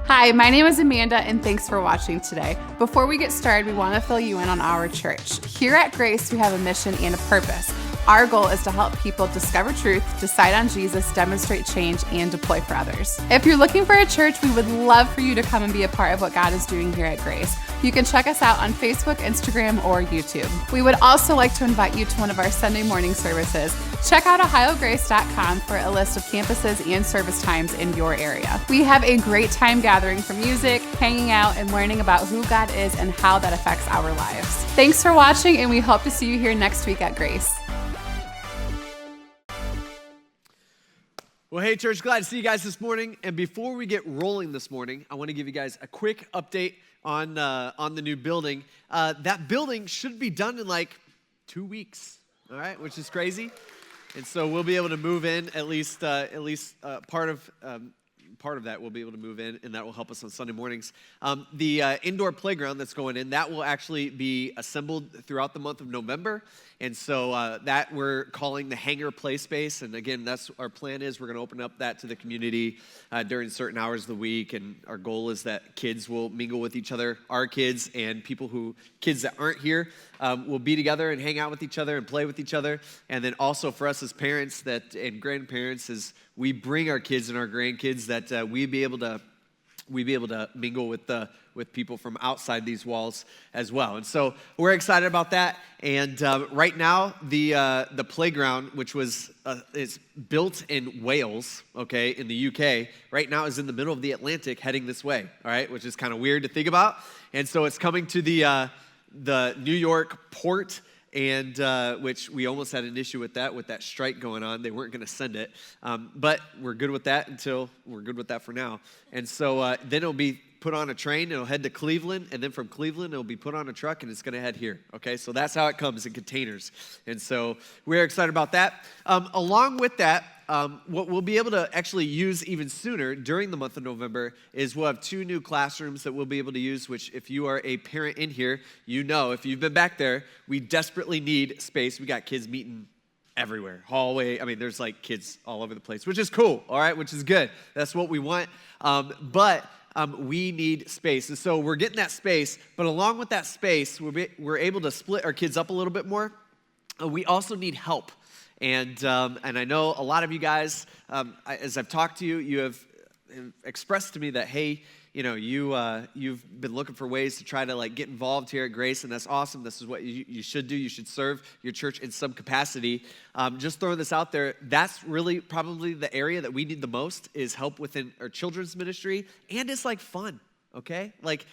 Hi, my name is Amanda, and thanks for watching today. Before we get started, we want to fill you in on our church. Here at Grace, we have a mission and a purpose. Our goal is to help people discover truth, decide on Jesus, demonstrate change, and deploy for others. If you're looking for a church, we would love for you to come and be a part of what God is doing here at Grace. You can check us out on Facebook, Instagram, or YouTube. We would also like to invite you to one of our Sunday morning services. Check out ohiograce.com for a list of campuses and service times in your area. We have a great time gathering for music, hanging out, and learning about who God is and how that affects our lives. Thanks for watching, and we hope to see you here next week at Grace. Well, hey, church, glad to see you guys this morning. And before we get rolling this morning, I want to give you guys a quick update on the new building. That building should be done in like 2 weeks, all right, which is crazy. And so we'll be able to move in at least part of that we'll be able to move in, and that will help us on Sunday mornings. The indoor playground that's going in, that will actually be assembled throughout the month of November. And so that we're calling the hangar play space. And again, that's our plan is we're going to open up that to the community during certain hours of the week. And our goal is that kids will mingle with each other, our kids and kids that aren't here will be together and hang out with each other and play with each other. And then also for us as parents and grandparents, as we bring our kids and our grandkids, that we be able to mingle with people from outside these walls as well. And so we're excited about that. And right now, the playground, which is built in Wales, okay, in the UK, right now is in the middle of the Atlantic heading this way, all right, which is kind of weird to think about. And so it's coming to the New York port, and which we almost had an issue with that strike going on. They weren't going to send it, but we're good with that for now. And so then it'll be put on a train, it'll head to Cleveland, and then from Cleveland, it'll be put on a truck, and it's going to head here, okay? So that's how it comes in containers. And so we're excited about that. Along with that, what we'll be able to actually use even sooner during the month of November is we'll have 2 new classrooms that we'll be able to use, which if you are a parent in here, you know, if you've been back there, we desperately need space. We got kids meeting everywhere, hallway. I mean, there's like kids all over the place, which is cool, all right, which is good. That's what we want. But we need space. And so we're getting that space, but along with that space, we're able to split our kids up a little bit more. We also need help. And I know a lot of you guys, as I've talked to you, you have expressed to me that, hey, you know, you've been looking for ways to try to like get involved here at Grace, and that's awesome. This is what you should do. You should serve your church in some capacity. Just throwing this out there, that's really probably the area that we need the most is help within our children's ministry, and it's like fun, okay? Like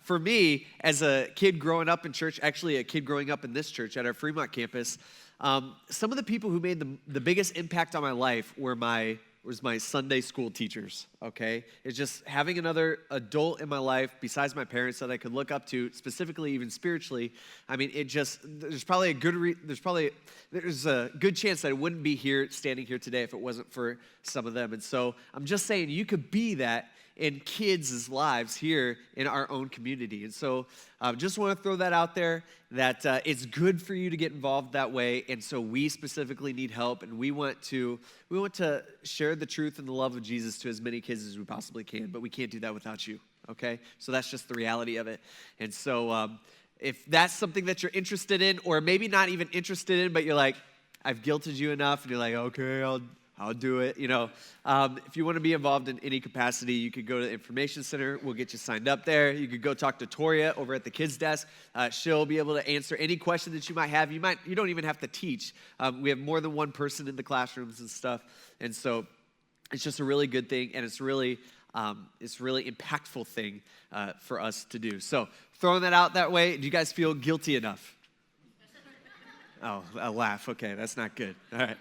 for me, as a kid growing up in church, actually a kid growing up in this church at our Fremont campus, some of the people who made the biggest impact on my life was my Sunday school teachers, okay? It's just having another adult in my life besides my parents that I could look up to, specifically even spiritually. I mean, there's a good chance that I wouldn't be standing here today if it wasn't for some of them. And so I'm just saying you could be that in kids' lives here in our own community. And so I just want to throw that out there, that it's good for you to get involved that way. And so we specifically need help, and we want to share the truth and the love of Jesus to as many kids as we possibly can, but we can't do that without you, okay? So that's just the reality of it. And so if that's something that you're interested in, or maybe not even interested in, but you're like, I've guilted you enough, and you're like, okay, I'll do it, you know. If you want to be involved in any capacity, you could go to the information center. We'll get you signed up there. You could go talk to Toria over at the kids desk. She'll be able to answer any question that you might have. You don't even have to teach. We have more than one person in the classrooms and stuff. And so it's just a really good thing, and it's really impactful thing for us to do. So throwing that out that way, do you guys feel guilty enough? Oh, a laugh. Okay, that's not good. All right.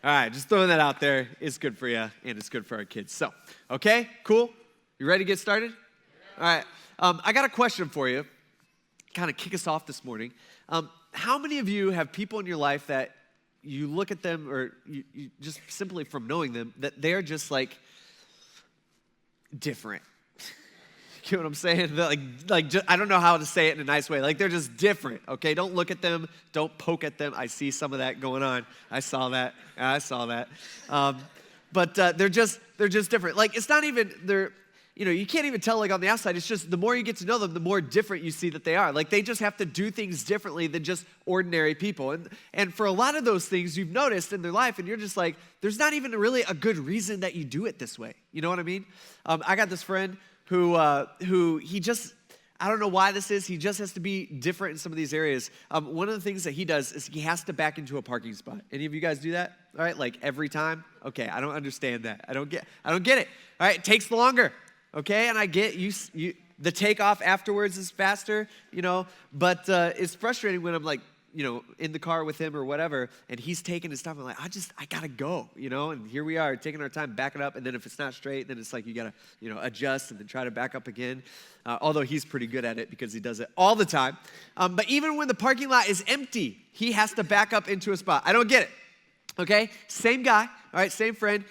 All right, just throwing that out there. It's good for you, and it's good for our kids. So, okay, cool. You ready to get started? All right. I got a question for you, kind of kick us off this morning. How many of you have people in your life that you look at them, or you just simply from knowing them, that they're just like different? You know what I'm saying? I don't know how to say it in a nice way. Like, they're just different, okay? Don't look at them. Don't poke at them. I see some of that going on. I saw that. But they're just different. Like, it's not even, you can't even tell like on the outside. It's just the more you get to know them, the more different you see that they are. Like they just have to do things differently than just ordinary people. And for a lot of those things you've noticed in their life, and you're just like, there's not even really a good reason that you do it this way. You know what I mean? I got this friend who he just, I don't know why this is. He just has to be different in some of these areas. One of the things that he does is he has to back into a parking spot. Any of you guys do that? All right, like every time? Okay, I don't understand that. I don't get it. All right, it takes longer. Okay, and I get you the takeoff afterwards is faster, but it's frustrating when I'm like, in the car with him or whatever, and he's taking his stuff. I'm like, I gotta go, and here we are taking our time, backing up, and then if it's not straight, then it's like you gotta, adjust and then try to back up again. Although he's pretty good at it because he does it all the time. But even when the parking lot is empty, he has to back up into a spot. I don't get it. Okay, same guy, all right, same friend.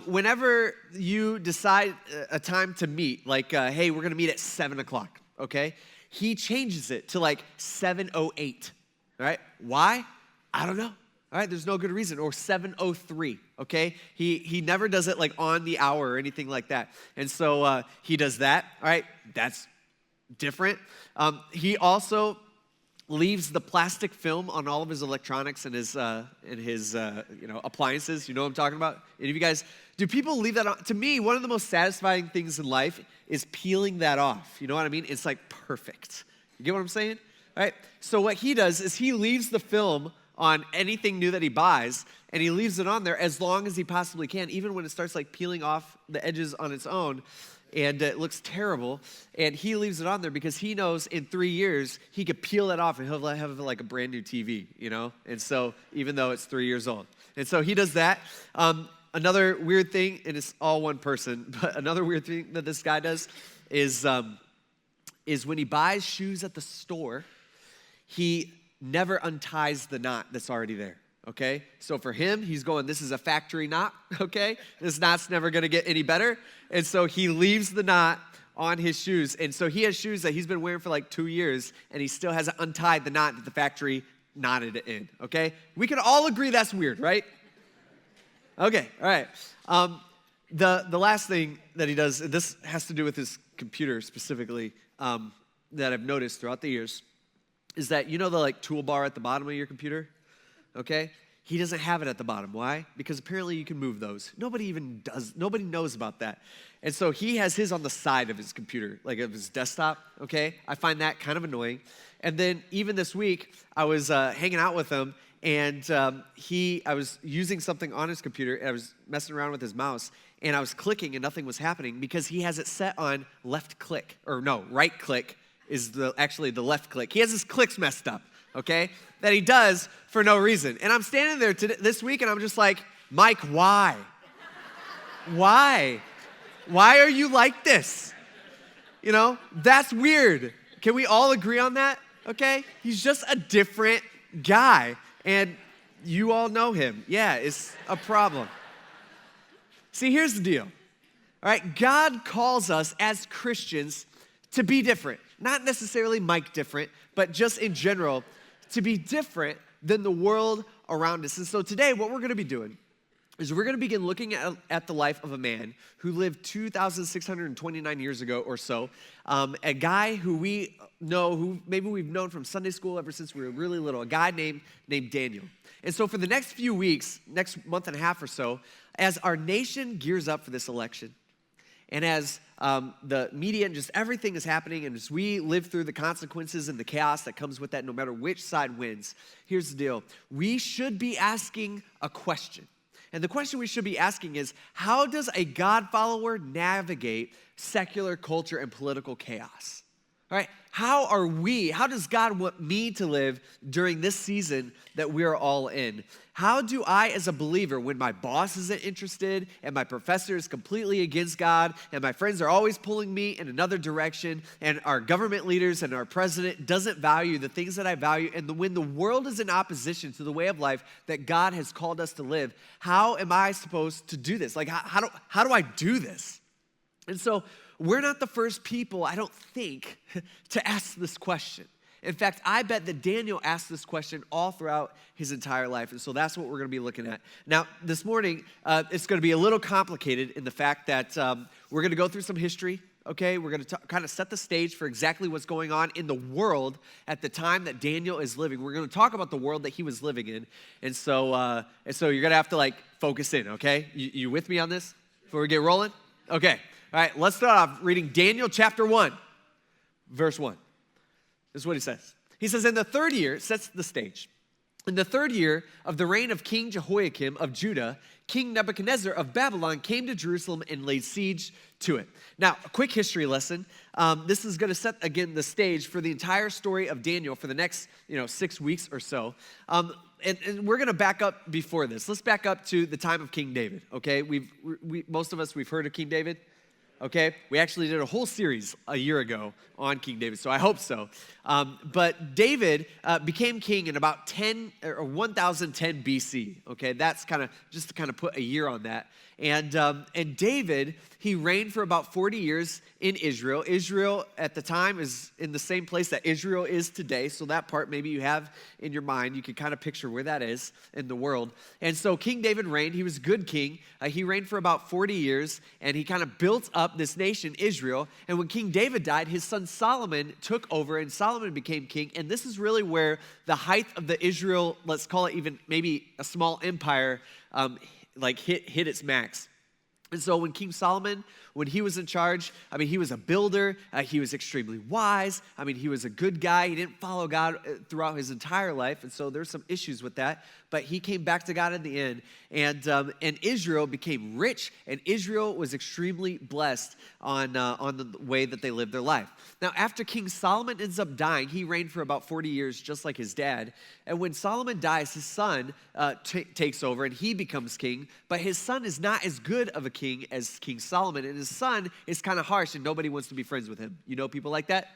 Whenever you decide a time to meet, like, hey, we're gonna meet at 7 o'clock, okay? He changes it to like 7:08, all right? Why? I don't know, all right? There's no good reason. Or 7:03, okay? He never does it like on the hour or anything like that. And so he does that, all right? That's different. He also leaves the plastic film on all of his electronics and his appliances. You know what I'm talking about? Any of you guys, do people leave that on? To me, one of the most satisfying things in life is peeling that off. You know what I mean? It's like perfect. You get what I'm saying? All right? So what he does is he leaves the film on anything new that he buys, and he leaves it on there as long as he possibly can, even when it starts like peeling off the edges on its own. And it looks terrible, and he leaves it on there because he knows in 3 years he could peel that off and he'll have like a brand new TV, And so even though it's 3 years old, and so he does that. Another weird thing, and it's all one person, but another weird thing that this guy does is when he buys shoes at the store, he never unties the knot that's already there. Okay, so for him, he's going, this is a factory knot, okay? This knot's never gonna get any better. And so he leaves the knot on his shoes. And so he has shoes that he's been wearing for like 2 years, and he still hasn't untied the knot that the factory knotted it in, okay? We can all agree that's weird, right? Okay, all right. The last thing that he does, this has to do with his computer specifically, that I've noticed throughout the years, is that the like toolbar at the bottom of your computer? Okay? He doesn't have it at the bottom. Why? Because apparently you can move those. Nobody knows about that. And so he has his on the side of his computer, like of his desktop, okay? I find that kind of annoying. And then even this week, I was hanging out with him, and I was using something on his computer, and I was messing around with his mouse, and I was clicking and nothing was happening because he has it set on right click is actually the left click. He has his clicks messed up. Okay, that he does for no reason. And I'm standing there this week, and I'm just like, Mike, why? Why? Why are you like this? That's weird. Can we all agree on that? Okay? He's just a different guy, and you all know him. Yeah, it's a problem. See, here's the deal. All right, God calls us as Christians to be different. Not necessarily Mike different, but just in general, to be different than the world around us. And so today, what we're going to be doing is we're going to begin looking at the life of a man who lived 2,629 years ago or so, a guy who we know, who maybe we've known from Sunday school ever since we were really little, a guy named Daniel. And so for the next few weeks, next month and a half or so, as our nation gears up for this election, and as the media and just everything is happening, and as we live through the consequences and the chaos that comes with that, no matter which side wins, here's the deal. We should be asking a question. And the question we should be asking is, how does a God follower navigate secular culture and political chaos? All right, how does God want me to live during this season that we're all in? How do I, as a believer, when my boss isn't interested and my professor is completely against God and my friends are always pulling me in another direction and our government leaders and our president doesn't value the things that I value, and when the world is in opposition to the way of life that God has called us to live, how am I supposed to do this? Like, how do I do this? And so we're not the first people, I don't think, to ask this question. In fact, I bet that Daniel asked this question all throughout his entire life, and so that's what we're going to be looking at. Now, this morning, it's going to be a little complicated in the fact that we're going to go through some history okay? We're going to kind of set the stage for exactly what's going on in the world at the time that Daniel is living. We're going to talk about the world that he was living in. And so you're going to have to like focus in, okay? You with me on this before we get rolling? Okay. All right, let's start off reading Daniel chapter 1, verse 1. This is what he says. He says, in the third year, sets the stage. In the third year of the reign of King Jehoiakim of Judah, King Nebuchadnezzar of Babylon came to Jerusalem and laid siege to it. Now, a quick history lesson. This is going to set, again, the stage for the entire story of Daniel for the next 6 weeks or so. And we're going to back up before this. Let's back up to the time of King David, okay? Most of us, we've heard of King David. Okay, we actually did a whole series a year ago on King David, so I hope so. But David became king in about 1010 BC. Okay, that's kind of just to kind of put a year on that. And David, he reigned for about 40 years in Israel. Israel at the time is in the same place that Israel is today. So that part maybe you have in your mind. You can kind of picture where that is in the world. And so King David reigned. He was a good king. He reigned for about 40 years, and he kind of built up this nation, Israel. And when King David died, his son Solomon took over, and Solomon became king. And this is really where the height of the Israel, let's call it even maybe a small empire, hit its max. And so when King Solomon, when he was in charge, he was a builder. He was extremely wise. He was a good guy. He didn't follow God throughout his entire life. And so there's some issues with that. But he came back to God in the end. And Israel became rich. And Israel was extremely blessed on the way that they lived their life. Now, after King Solomon ends up dying, he reigned for about 40 years, just like his dad. And when Solomon dies, his son takes over and he becomes king. But his son is not as good of a king as King Solomon. And his son is kind of harsh and nobody wants to be friends with him. You know people like that?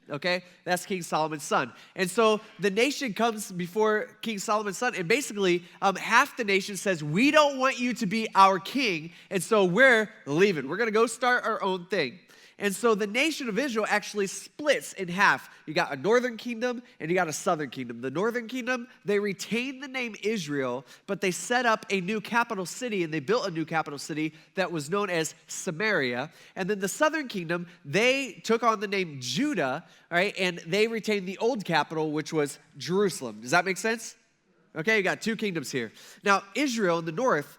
Okay, that's King Solomon's son. And so the nation comes before King Solomon's son, and basically half the nation says, we don't want you to be our king, and so we're leaving. We're going to go start our own thing. And so the nation of Israel actually splits in half. You got a northern kingdom and you got a southern kingdom. The northern kingdom, they retained the name Israel, but they set up a new capital city, and they built a new capital city that was known as Samaria. And then the southern kingdom, they took on the name Judah, all right, and they retained the old capital, which was Jerusalem. Does that make sense? Okay, you got two kingdoms here. Now, Israel in the north,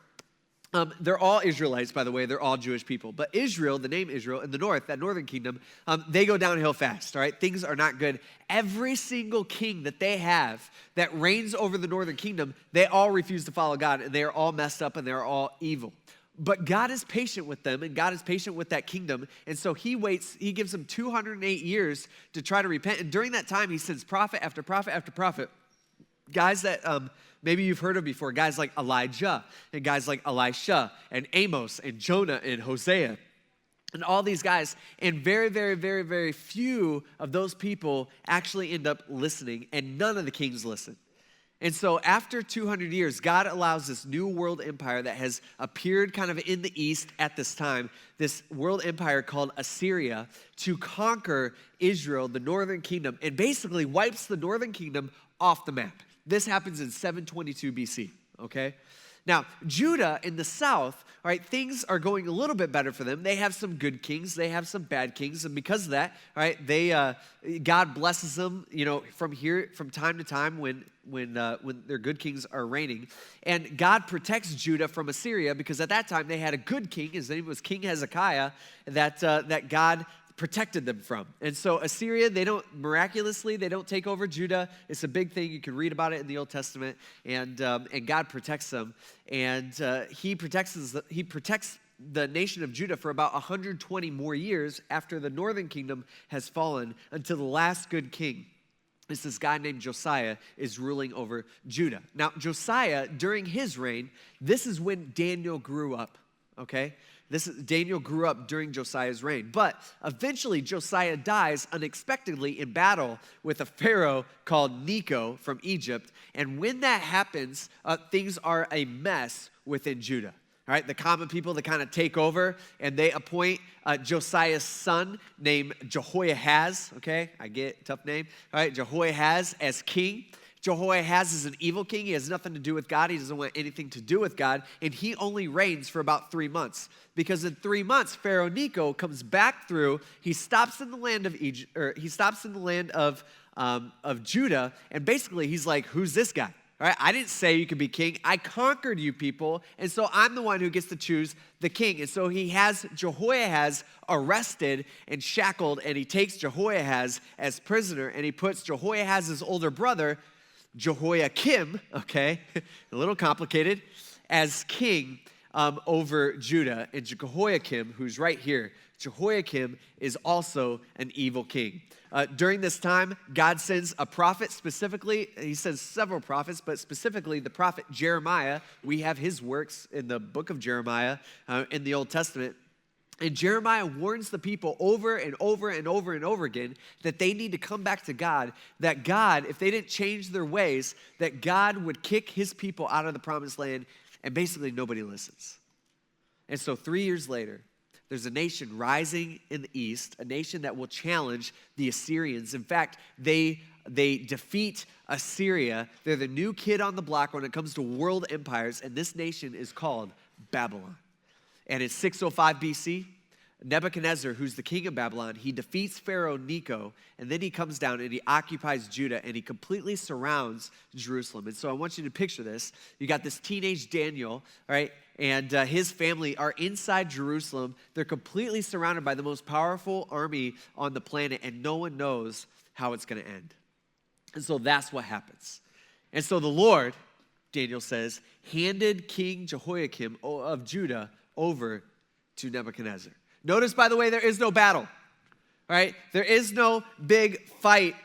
they're all Israelites, by the way. They're all Jewish people. But Israel, the name Israel, in the north, that northern kingdom, they go downhill fast, all right? Things are not good. Every single king that they have that reigns over the northern kingdom, they all refuse to follow God, and they are all messed up, and they are all evil. But God is patient with them, and God is patient with that kingdom. And so he waits, he gives them 208 years to try to repent. And during that time, he sends prophet after prophet after prophet. Guys that maybe you've heard of before, guys like Elijah and guys like Elisha and Amos and Jonah and Hosea and all these guys. And very, very, very, very few of those people actually end up listening, and none of the kings listen. And so after 200 years, God allows this new world empire that has appeared kind of in the east at this time, this world empire called Assyria, to conquer Israel, the northern kingdom, and basically wipes the northern kingdom off the map. This happens in 722 BC, okay? Now, Judah in the south, all right, things are going a little bit better for them. They have some good kings. They have some bad kings. And because of that, all right, God blesses them, from time to time when their good kings are reigning. And God protects Judah from Assyria because at that time they had a good king. His name was King Hezekiah that God protected them from. And so Assyria, they don't take over Judah. It's a big thing. You can read about it in the Old Testament. And God protects them. And he protects the nation of Judah for about 120 more years after the northern kingdom has fallen, until the last good king, this guy named Josiah, is ruling over Judah. Now, Josiah, during his reign, this is when Daniel grew up, okay? Daniel grew up during Josiah's reign. But eventually, Josiah dies unexpectedly in battle with a pharaoh called Necho from Egypt. And when that happens, things are a mess within Judah. All right, the common people, they kind of take over, and they appoint Josiah's son named Jehoiahaz. Okay, I get, tough name. All right, Jehoiahaz as king Jehoiahaz is an evil king. He has nothing to do with God. He doesn't want anything to do with God. And he only reigns for about 3 months. Because in 3 months, Pharaoh Necho comes back through. He stops in the land of Egypt, or he stops in the land of Judah. And basically, he's like, who's this guy? All right, I didn't say you could be king. I conquered you people. And so I'm the one who gets to choose the king. And so he has Jehoiahaz arrested and shackled. And he takes Jehoiahaz as prisoner. And he puts Jehoiahaz's older brother, Jehoiakim, okay, a little complicated, as king over Judah. And Jehoiakim, who's right here, Jehoiakim is also an evil king. During this time, God sends a prophet specifically. He sends several prophets, but specifically the prophet Jeremiah. We have his works in the book of Jeremiah in the Old Testament. And Jeremiah warns the people over and over and over and over again that they need to come back to God, that God, if they didn't change their ways, that God would kick his people out of the promised land, and basically nobody listens. And so 3 years later, there's a nation rising in the east, a nation that will challenge the Assyrians. In fact, they defeat Assyria. They're the new kid on the block when it comes to world empires, and this nation is called Babylon. And it's 605 BC. Nebuchadnezzar, who's the king of Babylon, he defeats Pharaoh Necho, and then he comes down and he occupies Judah, and he completely surrounds Jerusalem. And so I want you to picture this. You got this teenage Daniel, right, and his family are inside Jerusalem. They're completely surrounded by the most powerful army on the planet, and no one knows how it's going to end. And so that's what happens. And so the Lord, Daniel says, handed King Jehoiakim of Judah over to Nebuchadnezzar. Notice, by the way, there is no battle, right? There is no big fight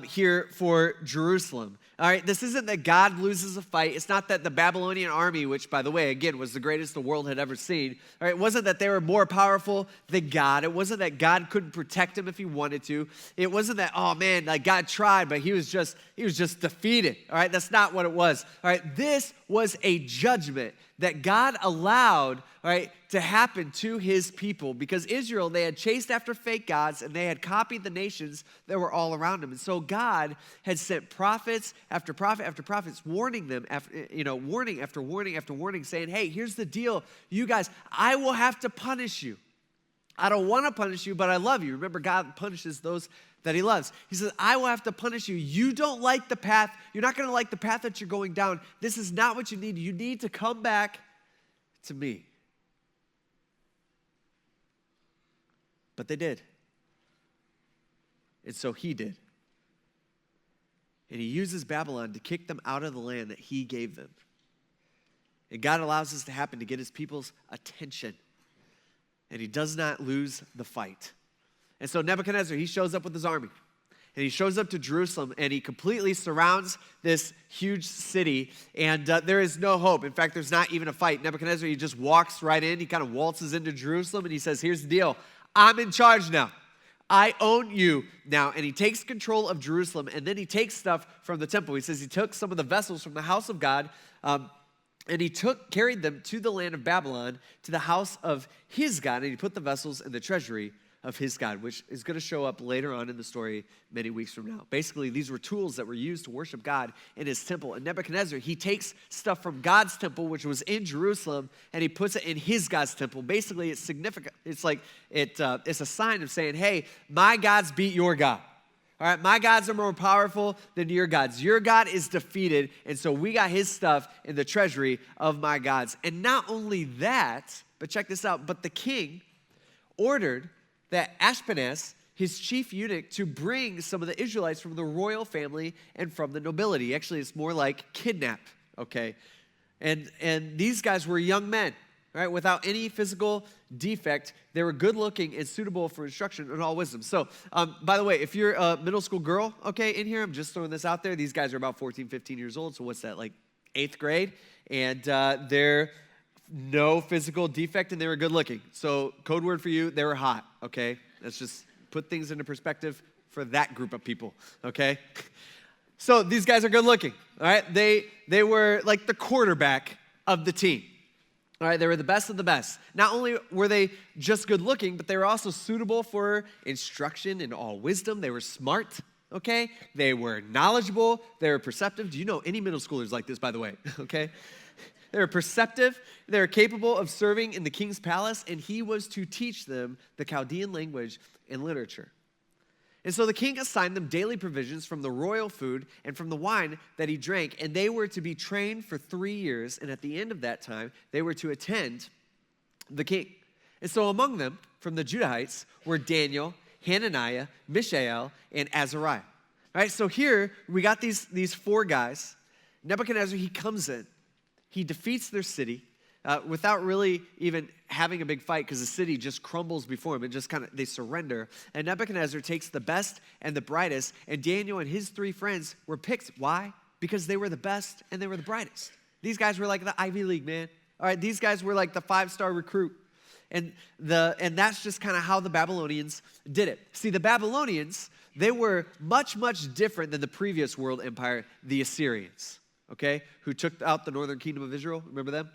here for Jerusalem. All right, this isn't that God loses a fight. It's not that the Babylonian army, which, by the way, again, was the greatest the world had ever seen. All right, it wasn't that they were more powerful than God. It wasn't that God couldn't protect him if he wanted to. It wasn't that, oh man, like God tried, but he was just defeated. All right, that's not what it was. All right, this was a judgment that God allowed, all right, to happen to his people, because Israel, they had chased after fake gods and they had copied the nations that were all around them. And so God had sent prophets after prophet after prophets warning them, warning after warning after warning, saying, hey, here's the deal, you guys, I will have to punish you. I don't want to punish you, but I love you. Remember, God punishes those that he loves. He says, I will have to punish you. You don't like the path. You're not going to like the path that you're going down. This is not what you need. You need to come back to me. But they did. And so he did. And he uses Babylon to kick them out of the land that he gave them. And God allows this to happen to get his people's attention. And he does not lose the fight. And so Nebuchadnezzar, he shows up with his army. And he shows up to Jerusalem, and he completely surrounds this huge city, and there is no hope. In fact, there's not even a fight. Nebuchadnezzar, he just walks right in. He kind of waltzes into Jerusalem, and he says, here's the deal. I'm in charge now. I own you now. And he takes control of Jerusalem, and then he takes stuff from the temple. He says he took some of the vessels from the house of God, and he carried them to the land of Babylon, to the house of his God, and he put the vessels in the treasury of his God, which is going to show up later on in the story many weeks from now. Basically, these were tools that were used to worship God in his temple. And Nebuchadnezzar, he takes stuff from God's temple, which was in Jerusalem, and he puts it in his God's temple. Basically, it's significant. It's like it's a sign of saying, hey, my gods beat your God. All right, my gods are more powerful than your gods. Your God is defeated, and so we got his stuff in the treasury of my gods. And not only that, but check this out, but the king ordered that Ashpenaz, his chief eunuch, to bring some of the Israelites from the royal family and from the nobility. Actually, it's more like kidnap, okay? And these guys were young men, right, without any physical defect. They were good looking and suitable for instruction and all wisdom. So, by the way, if you're a middle school girl, okay, in here, I'm just throwing this out there. These guys are about 14, 15 years old. So what's that, like 8th grade? And they're no physical defect, and they were good looking. So code word for you, they were hot, okay? Let's just put things into perspective for that group of people, okay? So these guys are good looking, all right? They were like the quarterback of the team, all right? They were the best of the best. Not only were they just good looking, but they were also suitable for instruction and all wisdom. They were smart, okay? They were knowledgeable. They were perceptive. Do you know any middle schoolers like this, by the way, okay? They were perceptive. They were capable of serving in the king's palace, and he was to teach them the Chaldean language and literature. And so the king assigned them daily provisions from the royal food and from the wine that he drank, and they were to be trained for 3 years, and at the end of that time, they were to attend the king. And so among them, from the Judahites, were Daniel, Hananiah, Mishael, and Azariah. All right, so here we got these 4 guys. Nebuchadnezzar, he comes in. He defeats their city without really even having a big fight because the city just crumbles before him and just they surrender. And Nebuchadnezzar takes the best and the brightest, and Daniel and his 3 friends were picked. Why? Because they were the best and they were the brightest. These guys were like the Ivy League, man. All right, these guys were like the 5-star recruit. And that's just kind of how the Babylonians did it. See, the Babylonians, they were much, much different than the previous world empire, the Assyrians, okay, who took out the northern kingdom of Israel. Remember them?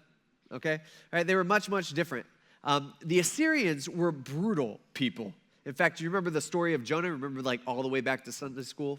Okay? All right, they were much, much different. The Assyrians were brutal people. In fact, you remember the story of Jonah? Remember like all the way back to Sunday school?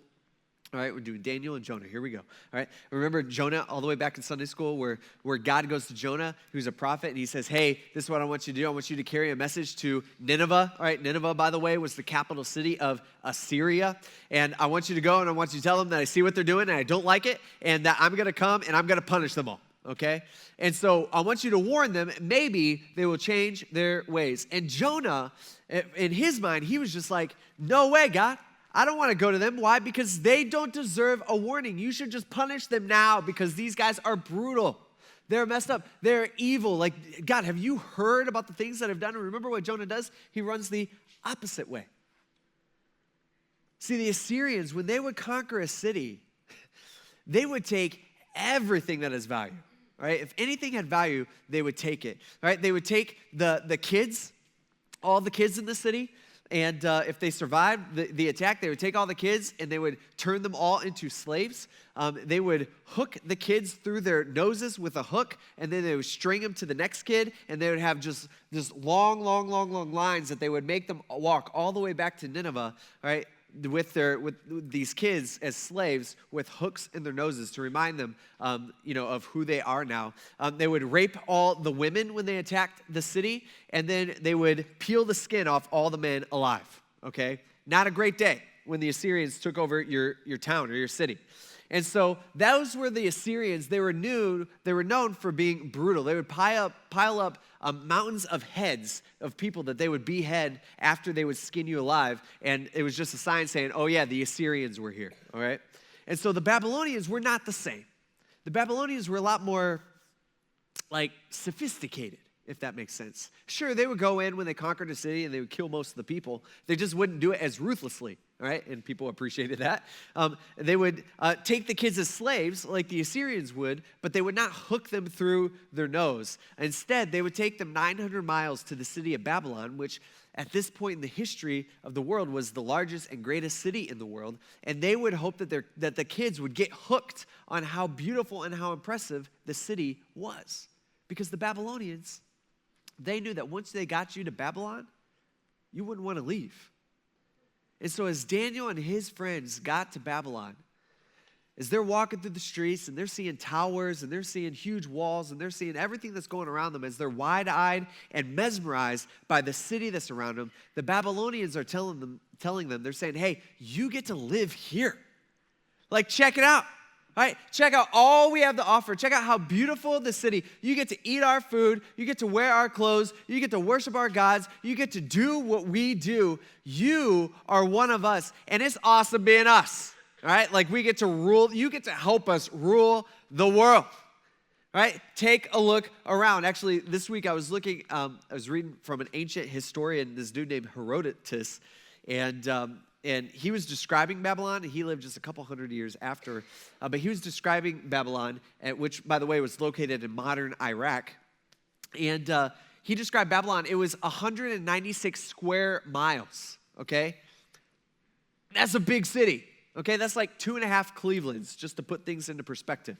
All right, we're doing Daniel and Jonah. Here we go. All right, remember Jonah all the way back in Sunday school where God goes to Jonah, who's a prophet, and he says, hey, this is what I want you to do. I want you to carry a message to Nineveh. All right, Nineveh, by the way, was the capital city of Assyria. And I want you to go and I want you to tell them that I see what they're doing and I don't like it and that I'm going to come and I'm going to punish them all. Okay? And so I want you to warn them, maybe they will change their ways. And Jonah, in his mind, he was just like, no way, God. I don't want to go to them. Why? Because they don't deserve a warning. You should just punish them now because these guys are brutal. They're messed up. They're evil. Like, God, have you heard about the things that I've done? And remember what Jonah does? He runs the opposite way. See, the Assyrians, when they would conquer a city, they would take everything that has value. Right? If anything had value, they would take it. Right? They would take the kids, all the kids in the city, and if they survived the attack, they would take all the kids and they would turn them all into slaves. They would hook the kids through their noses with a hook, and then they would string them to the next kid, and they would have just long lines that they would make them walk all the way back to Nineveh, right? With these kids as slaves with hooks in their noses to remind them, of who they are now. They would rape all the women when they attacked the city, and then they would peel the skin off all the men alive, okay? Not a great day when the Assyrians took over your town or your city. And so those were the Assyrians. They were known for being brutal. They would pile up mountains of heads of people that they would behead after they would skin you alive. And it was just a sign saying, oh yeah, the Assyrians were here, all right? And so the Babylonians were not the same. The Babylonians were a lot more like sophisticated, if that makes sense. Sure, they would go in when they conquered a city and they would kill most of the people. They just wouldn't do it as ruthlessly, all right? And people appreciated that. They would take the kids as slaves like the Assyrians would, but they would not hook them through their nose. Instead, they would take them 900 miles to the city of Babylon, which at this point in the history of the world was the largest and greatest city in the world. And they would hope that the kids would get hooked on how beautiful and how impressive the city was. Because the Babylonians, they knew that once they got you to Babylon, you wouldn't want to leave. And so as Daniel and his friends got to Babylon, as they're walking through the streets and they're seeing towers and they're seeing huge walls and they're seeing everything that's going around them, as they're wide-eyed and mesmerized by the city that's around them, the Babylonians are telling them, they're saying, hey, you get to live here. Like, check it out. All right, check out all we have to offer. Check out how beautiful the city. You get to eat our food. You get to wear our clothes. You get to worship our gods. You get to do what we do. You are one of us, and it's awesome being us. All right, like we get to rule. You get to help us rule the world. All right, take a look around. Actually, this week I was reading from an ancient historian, this dude named Herodotus, and he was describing Babylon, and he lived just a couple hundred years after. But he was describing Babylon, which, by the way, was located in modern Iraq. And he described Babylon. It was 196 square miles, okay? That's a big city, okay? That's like 2.5 Clevelands, just to put things into perspective.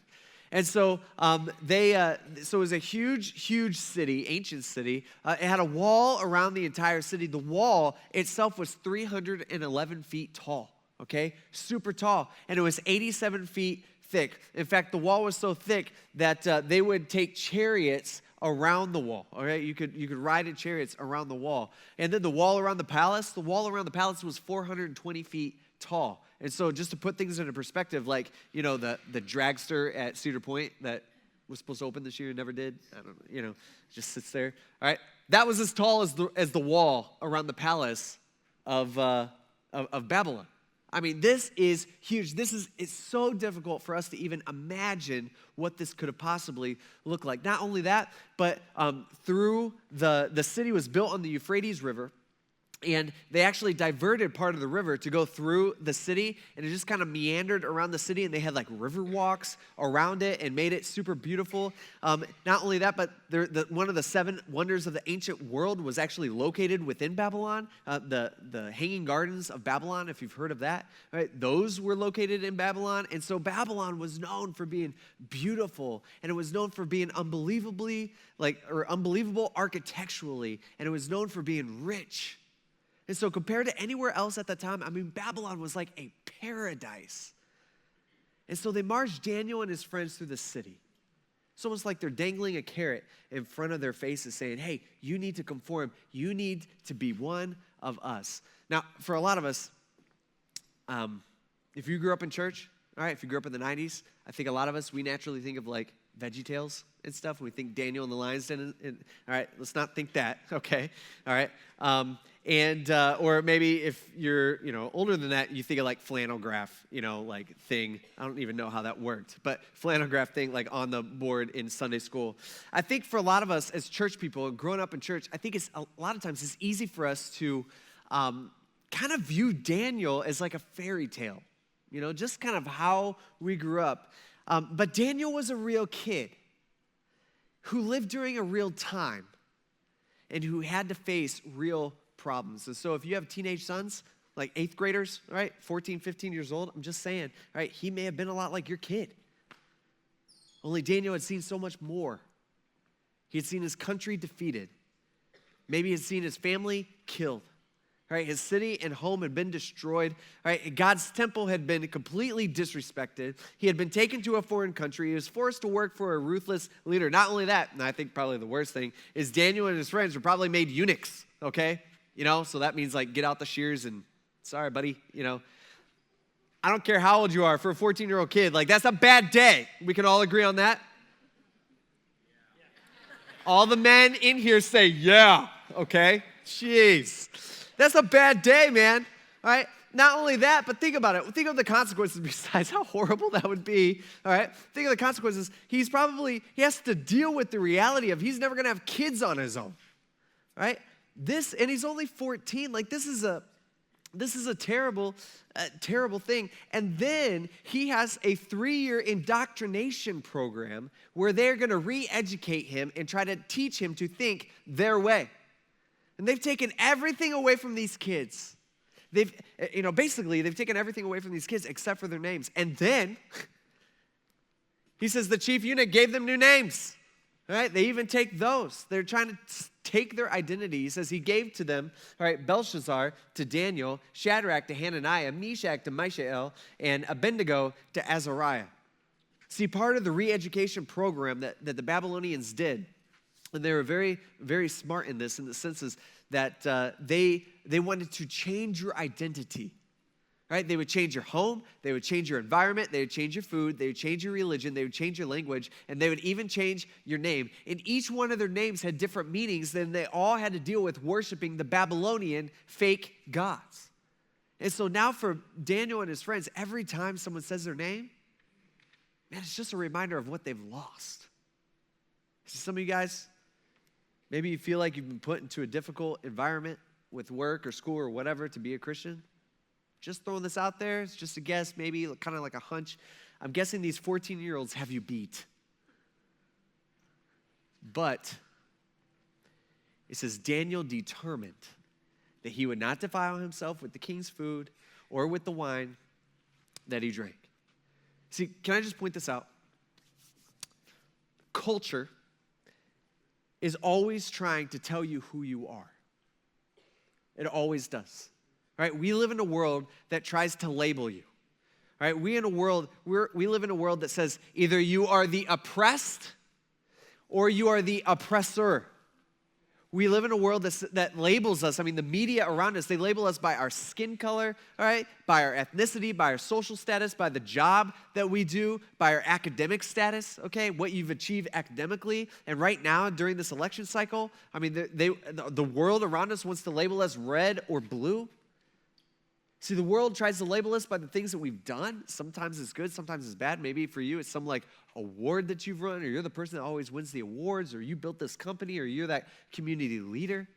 And so so it was a huge city, ancient city. It had a wall around the entire city. The wall itself was 311 feet tall, okay? Super tall. And it was 87 feet thick. In fact, the wall was so thick that they would take chariots around the wall, all right? You could ride in chariots around the wall. And then the wall around the palace was 420 feet tall. And so just to put things into perspective, like, you know, the dragster at Cedar Point that was supposed to open this year and never did, I don't know, you know, just sits there, all right? That was as tall as the wall around the palace of Babylon. I mean, this is huge. It's so difficult for us to even imagine what this could have possibly looked like. Not only that, but through the city was built on the Euphrates River, and they actually diverted part of the river to go through the city, and it just kind of meandered around the city, and they had like river walks around it and made it super beautiful. Not only that, but one of the 7 wonders of the ancient world was actually located within Babylon. The Hanging Gardens of Babylon, if you've heard of that, right? Those were located in Babylon, and so Babylon was known for being beautiful, and it was known for being unbelievable architecturally, and it was known for being rich. And so compared to anywhere else at the time, I mean, Babylon was like a paradise. And so they marched Daniel and his friends through the city. It's almost like they're dangling a carrot in front of their faces saying, hey, you need to conform. You need to be one of us. Now, for a lot of us, if you grew up in church, all right, if you grew up in the 90s, I think a lot of us, we naturally think of like VeggieTales and stuff. We think Daniel and the Lion's Den. All right, let's not think that, okay? All right. Or maybe if you're, older than that, you think of like flannel graph, like thing. I don't even know how that worked, but flannel graph thing like on the board in Sunday school. I think for a lot of us as church people, growing up in church, I think a lot of times it's easy for us to kind of view Daniel as like a fairy tale, just kind of how we grew up. But Daniel was a real kid who lived during a real time and who had to face real problems. And so if you have teenage sons, like 8th graders, right, 14, 15 years old, I'm just saying, right, he may have been a lot like your kid. Only Daniel had seen so much more. He had seen his country defeated. Maybe he had seen his family killed. Right, his city and home had been destroyed. Right, God's temple had been completely disrespected. He had been taken to a foreign country. He was forced to work for a ruthless leader. Not only that, and I think probably the worst thing, is Daniel and his friends were probably made eunuchs, okay? So that means like get out the shears and sorry, buddy, I don't care how old you are for a 14-year-old kid. Like, that's a bad day. We can all agree on that? All the men in here say, yeah, okay? Jeez. That's a bad day, man, all right? Not only that, but think about it. Think of the consequences besides how horrible that would be, all right? Think of the consequences. He has to deal with the reality of he's never going to have kids on his own, right? And he's only 14. Like, this is a terrible thing. And then he has a 3-year indoctrination program where they're going to re-educate him and try to teach him to think their way. And they've taken everything away from these kids. They've taken everything away from these kids except for their names. And then he says the chief eunuch gave them new names. All right, they even take those. They're trying to take their identity. He says he gave to them, all right, Belshazzar to Daniel, Shadrach to Hananiah, Meshach to Mishael, and Abednego to Azariah. See, part of the re-education program that the Babylonians did, and they were very, very smart in this, in the senses that they wanted to change your identity, right? They would change your home, they would change your environment, they would change your food, they would change your religion, they would change your language, and they would even change your name. And each one of their names had different meanings, then they all had to deal with worshiping the Babylonian fake gods. And so now for Daniel and his friends, every time someone says their name, man, it's just a reminder of what they've lost. See, some of you guys, maybe you feel like you've been put into a difficult environment with work or school or whatever to be a Christian. Just throwing this out there. It's just a guess, maybe kind of like a hunch. I'm guessing these 14-year-olds have you beat. But it says Daniel determined that he would not defile himself with the king's food or with the wine that he drank. See, can I just point this out? Culture is always trying to tell you who you are. It always does. right? We live in a world that tries to label you, right? We live in a world that says either you are the oppressed or you are the oppressor. We live in a world that labels us. I mean, the media around us, they label us by our skin color, all right? By our ethnicity, by our social status, by the job that we do, by our academic status, okay? What you've achieved academically. And right now, during this election cycle, I mean, the world around us wants to label us red or blue. See, the world tries to label us by the things that we've done. Sometimes it's good, sometimes it's bad. Maybe for you, it's some like award that you've run, or you're the person that always wins the awards, or you built this company, or you're that community leader.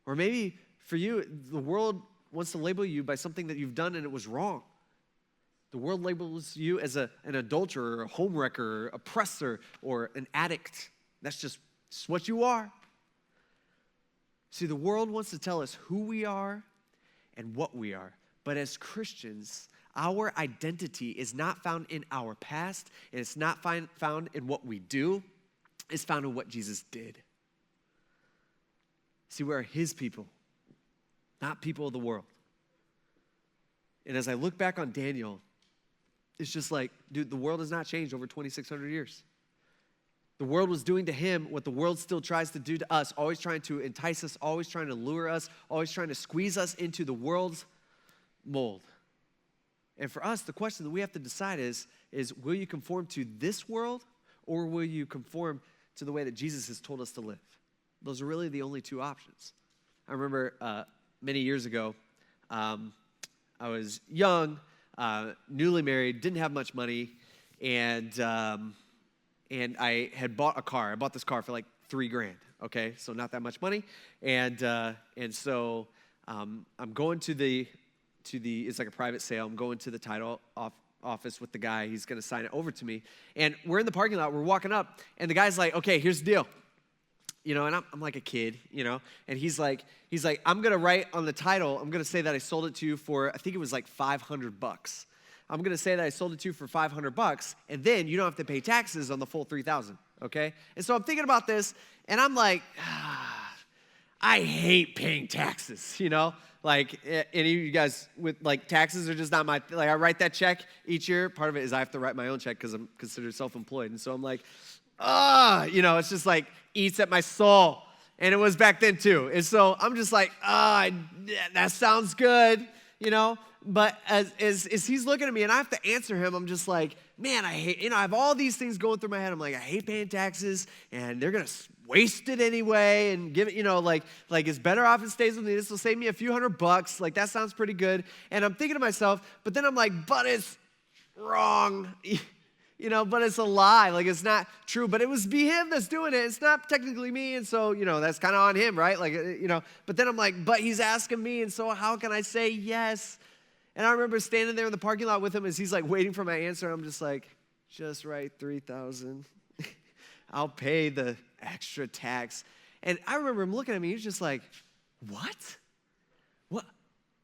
Or maybe for you, the world wants to label you by something that you've done and it was wrong. The world labels you as an adulterer, or a homewrecker, or oppressor, or an addict. That's just what you are. See, the world wants to tell us who we are and what we are. But as Christians, our identity is not found in our past, and it's not found in what we do. It's found in what Jesus did. See, we are his people, not people of the world. And as I look back on Daniel, it's just like, dude, the world has not changed over 2,600 years. The world was doing to him what the world still tries to do to us, always trying to entice us, always trying to lure us, always trying to squeeze us into the world's mold. And for us, the question that we have to decide is will you conform to this world, or will you conform to the way that Jesus has told us to live? Those are really the only two options. I remember many years ago, I was young, newly married, didn't have much money, and I had bought a car. I bought this car for like $3,000, okay? So not that much money. And so I'm going to the, it's like a private sale. I'm going to the title office with the guy. He's going to sign it over to me. And we're in the parking lot. We're walking up, and the guy's like, okay, here's the deal. You know, and I'm like a kid, you know, and he's like, I'm going to write on the title, I'm going to say that I sold it to you for, I think it was like $500. I'm going to say that I sold it to you for $500, and then you don't have to pay taxes on the full $3,000, okay? And so I'm thinking about this, and I'm like, I hate paying taxes, you know? Like, any of you guys with, like, taxes are just not my, like, I write that check each year. Part of it is I have to write my own check because I'm considered self-employed. And so I'm like, you know, it's just like eats at my soul. And it was back then too. And so I'm just like, that sounds good, you know? But as he's looking at me and I have to answer him, I'm just like, man, I hate, you know, I have all these things going through my head. I'm like, I hate paying taxes, and they're going to waste it anyway and give it, you know, like it's better off it stays with me. This will save me a few $100. Like, that sounds pretty good. And I'm thinking to myself, but then I'm like, but it's wrong. You know, but it's a lie. Like, it's not true. But it was be him that's doing it. It's not technically me. And so, you know, that's kind of on him, right? Like, you know, but then I'm like, but he's asking me. And so how can I say yes? And I remember standing there in the parking lot with him as he's like waiting for my answer. I'm just like, just write $3,000. I'll pay the extra tax. And I remember him looking at me. He's just like, what? What?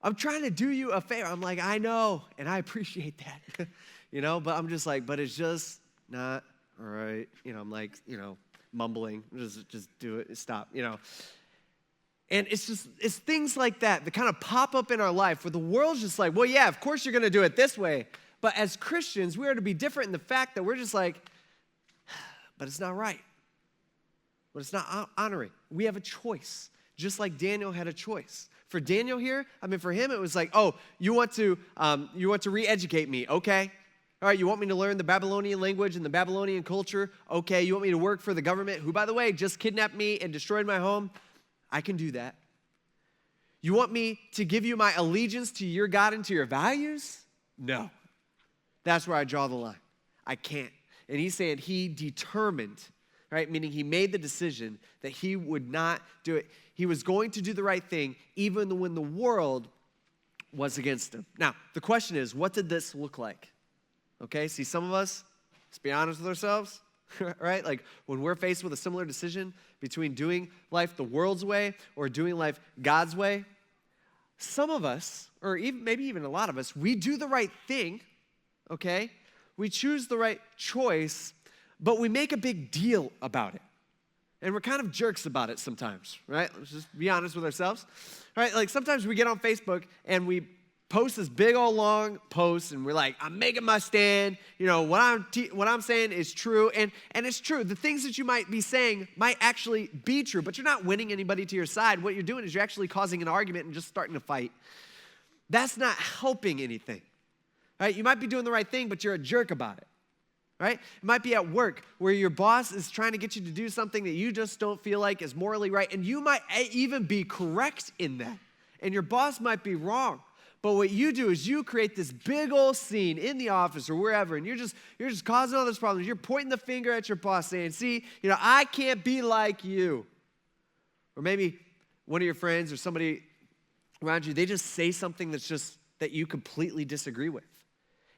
I'm trying to do you a favor. I'm like, I know, and I appreciate that. You know, but I'm just like, but it's just not all right. You know, I'm like, you know, mumbling. Just do it. Stop, you know. And it's things like that kind of pop up in our life where the world's just like, well, yeah, of course you're going to do it this way. But as Christians, we are to be different in the fact that we're just like, but it's not right. But it's not honoring. We have a choice, just like Daniel had a choice. For Daniel here, I mean, for him, it was like, oh, you want to re-educate me, okay? All right, you want me to learn the Babylonian language and the Babylonian culture? Okay, you want me to work for the government, who, by the way, just kidnapped me and destroyed my home? I can do that. You want me to give you my allegiance to your God and to your values? No. That's where I draw the line. I can't. And he's saying he determined, right? Meaning he made the decision that he would not do it. He was going to do the right thing even when the world was against him. Now, the question is, what did this look like? Okay, see, some of us, let's be honest with ourselves, right? Like when we're faced with a similar decision between doing life the world's way or doing life God's way, some of us, or even, maybe even a lot of us, we do the right thing, okay? We choose the right choice, but we make a big deal about it. And we're kind of jerks about it sometimes, right? Let's just be honest with ourselves, right? Like sometimes we get on Facebook and we post this big old long post and we're like, I'm making my stand. You know, what I'm saying is true. And it's true. The things that you might be saying might actually be true, but you're not winning anybody to your side. What you're doing is you're actually causing an argument and just starting a fight. That's not helping anything, right? You might be doing the right thing, but you're a jerk about it, right? It might be at work where your boss is trying to get you to do something that you just don't feel like is morally right, and you might even be correct in that, and your boss might be wrong. But what you do is you create this big old scene in the office or wherever, and you're just causing all those problems. You're pointing the finger at your boss saying, see, you know, I can't be like you. Or maybe one of your friends or somebody around you, they just say something that's just that you completely disagree with.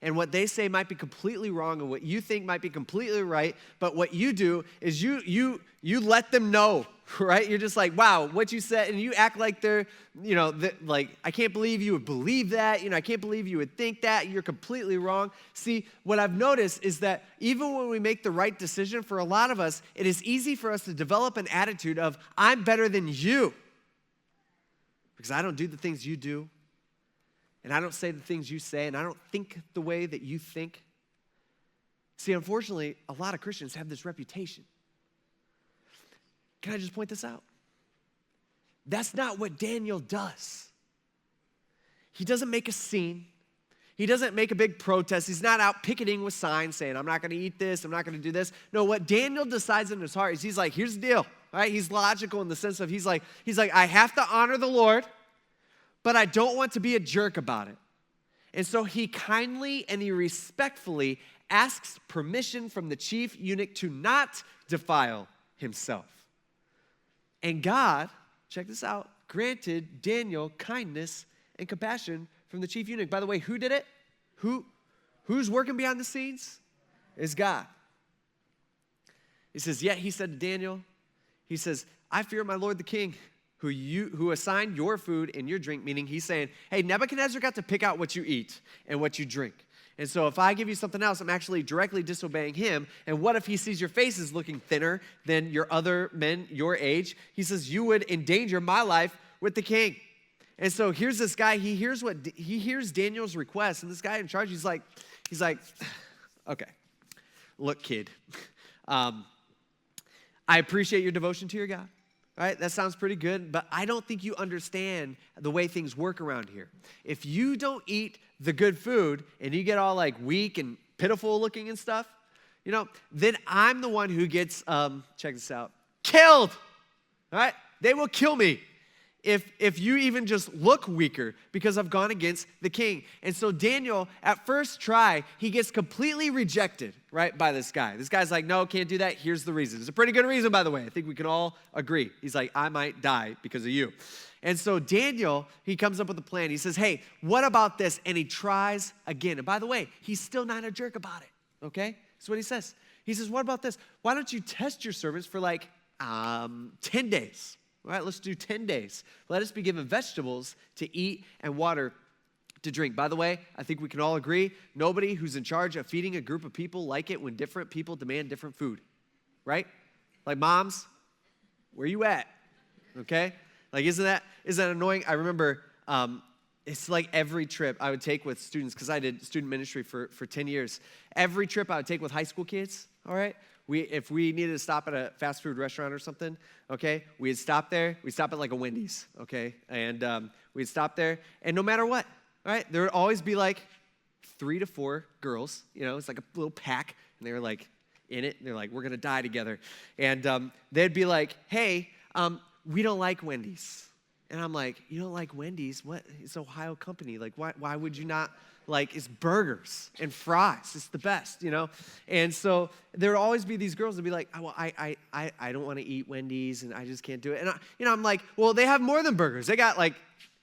And what they say might be completely wrong, and what you think might be completely right, but what you do is you let them know, right? You're just like, wow, what you said, and you act like they're, you know, like, I can't believe you would believe that, you know, I can't believe you would think that, you're completely wrong. See, what I've noticed is that even when we make the right decision, for a lot of us, it is easy for us to develop an attitude of, I'm better than you, because I don't do the things you do. And I don't say the things you say, and I don't think the way that you think. See, unfortunately, a lot of Christians have this reputation. Can I just point this out? That's not what Daniel does. He doesn't make a scene. He doesn't make a big protest. He's not out picketing with signs saying, I'm not going to eat this, I'm not going to do this. No, what Daniel decides in his heart is he's like, here's the deal. All right? He's logical in the sense of he's like, I have to honor the Lord, but I don't want to be a jerk about it. And so he kindly and he respectfully asks permission from the chief eunuch to not defile himself. And God, check this out, granted Daniel kindness and compassion from the chief eunuch. By the way, who did it? Who's working behind the scenes? Is God. He says, yet he said to Daniel, he says, I fear my Lord the king, who assigned your food and your drink, meaning he's saying, hey, Nebuchadnezzar got to pick out what you eat and what you drink. And so if I give you something else, I'm actually directly disobeying him. And what if he sees your faces looking thinner than your other men your age? He says, you would endanger my life with the king. And so here's this guy, he hears Daniel's request, and this guy in charge, he's like, okay, look, kid, I appreciate your devotion to your God. Right? That sounds pretty good, but I don't think you understand the way things work around here. If you don't eat the good food and you get all like weak and pitiful looking and stuff, you know, then I'm the one who gets, check this out, killed. All right? They will kill me if you even just look weaker because I've gone against the king. And so Daniel, at first try, he gets completely rejected, right, by this guy. This guy's like, no, can't do that. Here's the reason. It's a pretty good reason, by the way. I think we can all agree. He's like, I might die because of you. And so Daniel, he comes up with a plan. He says, hey, what about this? And he tries again. And by the way, he's still not a jerk about it, okay? That's what he says. He says, what about this? Why don't you test your servants for like 10 days? All right, let's do 10 days. Let us be given vegetables to eat and water to drink. By the way, I think we can all agree, nobody who's in charge of feeding a group of people like it when different people demand different food, right? Like moms, where you at? Okay? Like, isn't that annoying? I remember it's like every trip I would take with students, because I did student ministry for 10 years. Every trip I would take with high school kids, all right? If we needed to stop at a fast food restaurant or something, okay, we'd stop there. We'd stop at like a Wendy's, okay? And we'd stop there, and no matter what, all right, there would always be like 3 to 4 girls, you know, it's like a little pack, and they were like in it, and they're like, we're going to die together. And they'd be like, hey, we don't like Wendy's. And I'm like, you don't like Wendy's? What? It's Ohio company. Like, why would you not? Like, it's burgers and fries. It's the best, you know? And so there would always be these girls that would be like, oh, well, I don't want to eat Wendy's, and I just can't do it. And I'm like, well, they have more than burgers. They got, like,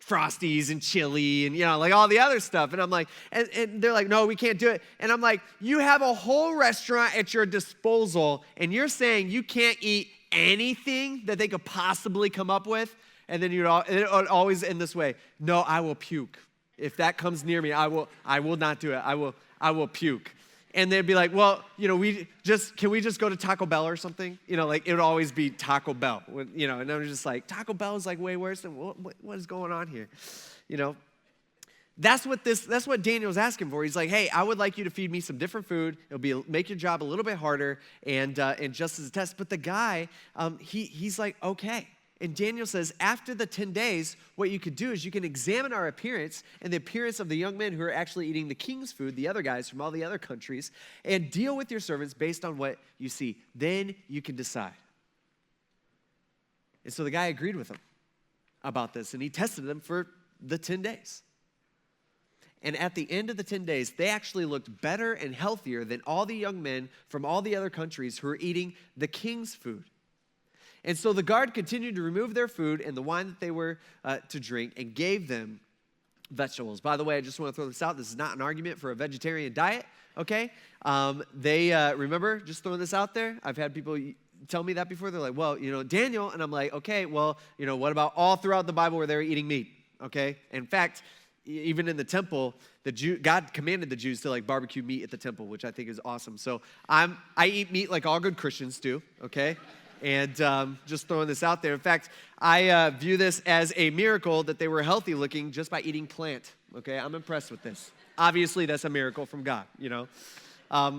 Frosties and chili and, you know, like all the other stuff. And I'm like, and they're like, no, we can't do it. And I'm like, you have a whole restaurant at your disposal, and you're saying you can't eat anything that they could possibly come up with? And then it would always end this way. No, I will puke. If that comes near me, I will not do it. I will puke. And they'd be like, well, can we just go to Taco Bell or something? Like it would always be Taco Bell, and I was just like, Taco Bell is like way worse than what is going on here? That's what Daniel's asking for. He's like, hey, I would like you to feed me some different food. It'll make your job a little bit harder and just as a test. But the guy, he's like, okay. And Daniel says, after the 10 days, what you could do is you can examine our appearance and the appearance of the young men who are actually eating the king's food, the other guys from all the other countries, and deal with your servants based on what you see. Then you can decide. And so the guy agreed with him about this, and he tested them for the 10 days. And at the end of the 10 days, they actually looked better and healthier than all the young men from all the other countries who were eating the king's food. And so the guard continued to remove their food and the wine that they were to drink and gave them vegetables. By the way, I just want to throw this out. This is not an argument for a vegetarian diet, okay? Remember, just throwing this out there, I've had people tell me that before. They're like, well, Daniel, and I'm like, okay, well, what about all throughout the Bible where they were eating meat, okay? In fact, even in the temple, God commanded the Jews to like barbecue meat at the temple, which I think is awesome. So I eat meat like all good Christians do, okay? And just throwing this out there. In fact, I view this as a miracle that they were healthy looking just by eating plant. Okay, I'm impressed with this. Obviously, that's a miracle from God,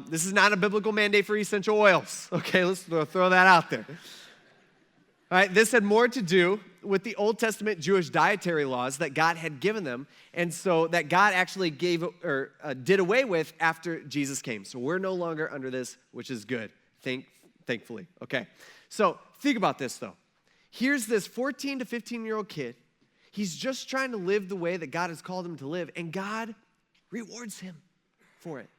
This is not a biblical mandate for essential oils. Okay, let's throw that out there. All right, this had more to do with the Old Testament Jewish dietary laws that God had given them, and so that God actually did away with after Jesus came. So we're no longer under this, which is good, thankfully. Okay. So think about this, though. Here's this 14 to 15-year-old kid. He's just trying to live the way that God has called him to live, and God rewards him for it.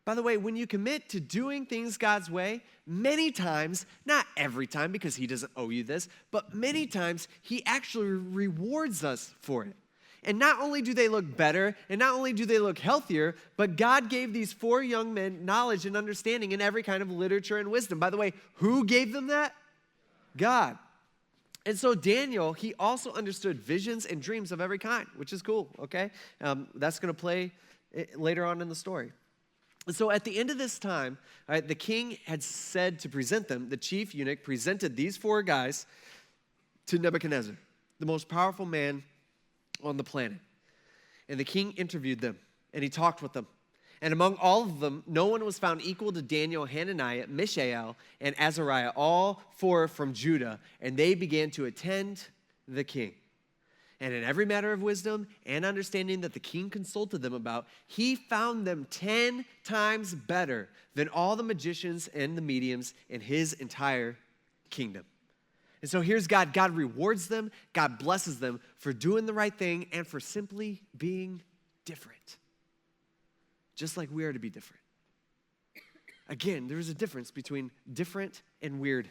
By the way, when you commit to doing things God's way, many times, not every time because he doesn't owe you this, but many times he actually rewards us for it. And not only do they look better, and not only do they look healthier, but God gave these 4 young men knowledge and understanding in every kind of literature and wisdom. By the way, who gave them that? God. And so Daniel, he also understood visions and dreams of every kind, which is cool, okay? That's going to play later on in the story. And so at the end of this time, right, the king had said to present them. The chief eunuch presented these 4 guys to Nebuchadnezzar, the most powerful man on the planet. And the king interviewed them, and he talked with them. And among all of them, no one was found equal to Daniel, Hananiah, Mishael, and Azariah, all 4 from Judah. And they began to attend the king. And in every matter of wisdom and understanding that the king consulted them about, he found them 10 times better than all the magicians and the mediums in his entire kingdom. And so here's God. God rewards them. God blesses them for doing the right thing and for simply being different. Just like we are to be different. Again, there's a difference between different and weird.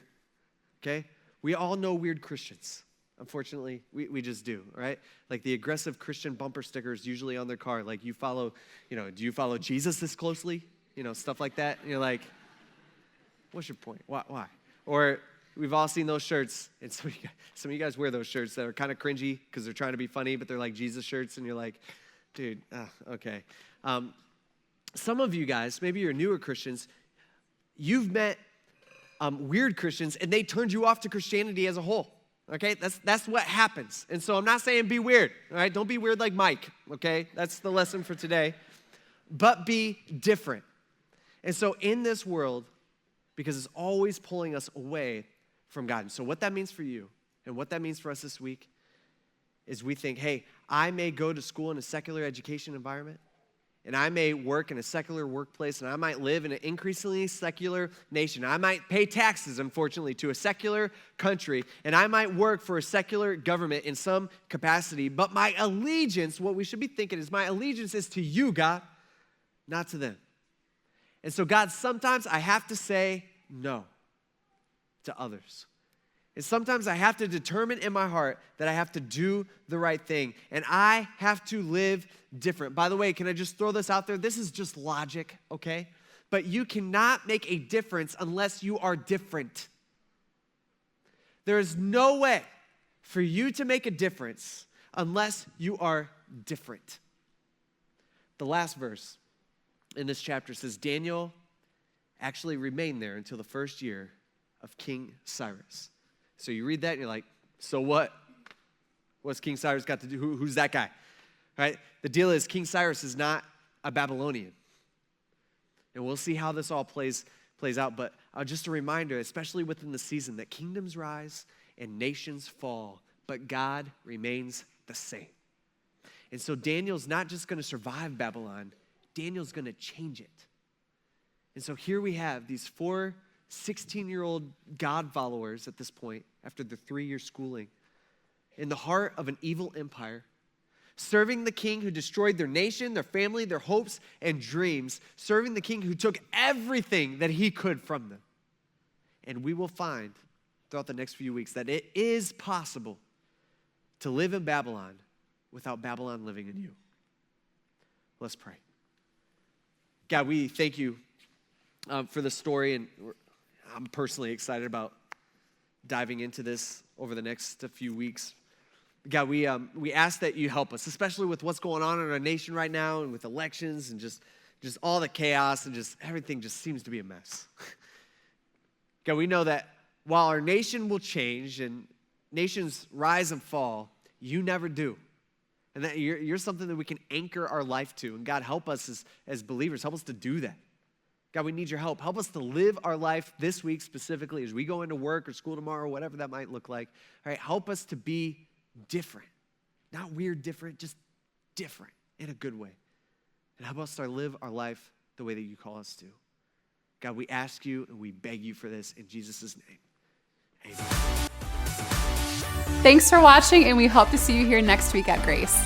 Okay? We all know weird Christians. Unfortunately, we just do, right? Like the aggressive Christian bumper stickers usually on their car. Like do you follow Jesus this closely? Stuff like that. And you're like, what's your point? Why? Or we've all seen those shirts, and some of you guys wear those shirts that are kind of cringy because they're trying to be funny, but they're like Jesus shirts, and you're like, dude, okay. Some of you guys, maybe you're newer Christians, you've met weird Christians, and they turned you off to Christianity as a whole, okay? That's what happens. And so I'm not saying be weird, all right? Don't be weird like Mike, okay? That's the lesson for today. But be different. And so in this world, because it's always pulling us away from God. And so what that means for you and what that means for us this week is we think, hey, I may go to school in a secular education environment, and I may work in a secular workplace, and I might live in an increasingly secular nation. I might pay taxes, unfortunately, to a secular country, and I might work for a secular government in some capacity, but my allegiance, what we should be thinking is my allegiance is to you, God, not to them. And so, God, sometimes I have to say no to others. And sometimes I have to determine in my heart that I have to do the right thing. And I have to live different. By the way, can I just throw this out there? This is just logic, okay? But you cannot make a difference unless you are different. There is no way for you to make a difference unless you are different. The last verse in this chapter says Daniel actually remained there until the first year of King Cyrus. So you read that and you're like, so what? What's King Cyrus got to do? Who's that guy? Right? The deal is King Cyrus is not a Babylonian. And we'll see how this all plays out. But just a reminder, especially within the season, that kingdoms rise and nations fall, but God remains the same. And so Daniel's not just going to survive Babylon, Daniel's going to change it. And so here we have these 4 16-year-old God followers at this point, after their 3-year schooling, in the heart of an evil empire, serving the king who destroyed their nation, their family, their hopes and dreams, serving the king who took everything that he could from them. And we will find throughout the next few weeks that it is possible to live in Babylon without Babylon living in you. Let's pray. God, we thank you for the story, and I'm personally excited about diving into this over the next few weeks. God, we ask that you help us, especially with what's going on in our nation right now and with elections and just all the chaos and just everything just seems to be a mess. God, we know that while our nation will change and nations rise and fall, you never do. And that you're something that we can anchor our life to. And God, help us as believers. Help us to do that. God, we need your help. Help us to live our life this week specifically as we go into work or school tomorrow, whatever that might look like. All right, help us to be different. Not weird different, just different in a good way. And help us to live our life the way that you call us to. God, we ask you and we beg you for this in Jesus' name. Amen. Thanks for watching, and we hope to see you here next week at Grace.